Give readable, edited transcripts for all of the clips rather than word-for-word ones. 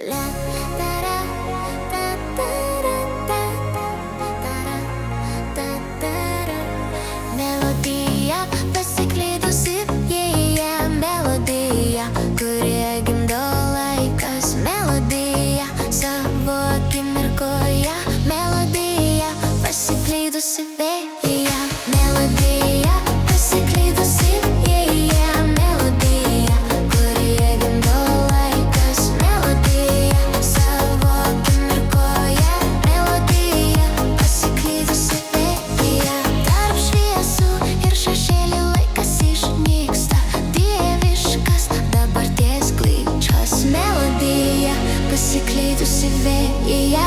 La da da da da da da da da. Melodija pasiklydusi, melodija, kurią gimdo laikas. Melodija savo akimirkoje, melodija pasiklydusi vėjyje. Melodija pasiklydusi, melodija, kurią gimdo laikas. Melodija savo akimirkoje, melodija pasiklydusi vėjyje. Tarp šviesų ir šešėlių laikas išnyksta, dieviškas dabarties klyčas. Melodija pasiklydusi vėjyje.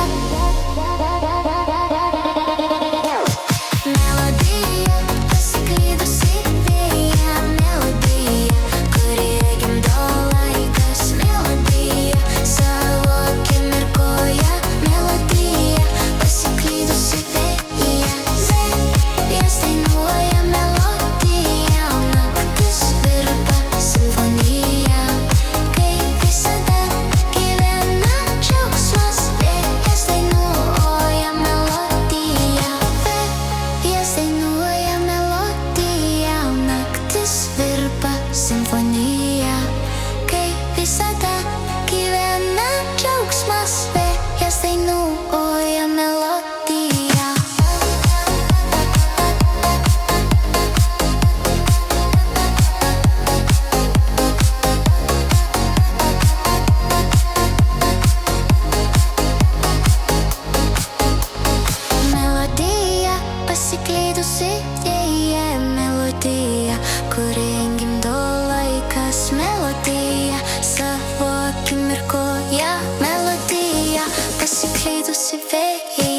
Melodija pasiklydusi vėjyje, melodija, kurią gimdo laikas. Melodija savo akimirkoje, melodija pasiklydusi vėjyje. Vėjas dainuoja melodiją, naktis virpa simfonija. Kaip visada gyvena džiaugsmas, vėjas dainuoja melodiją. Vėjas dainuoja melodiją, naktis virpa simfonija. Kaip visada gyvena džiaugsmas, vėjas dainuoja melodiją. Melodija pasiklydusi vėjyje, melodija, kurią gimdo laikas. Melodija savo akimirkoje, melodija pasiklydusi vėjyje.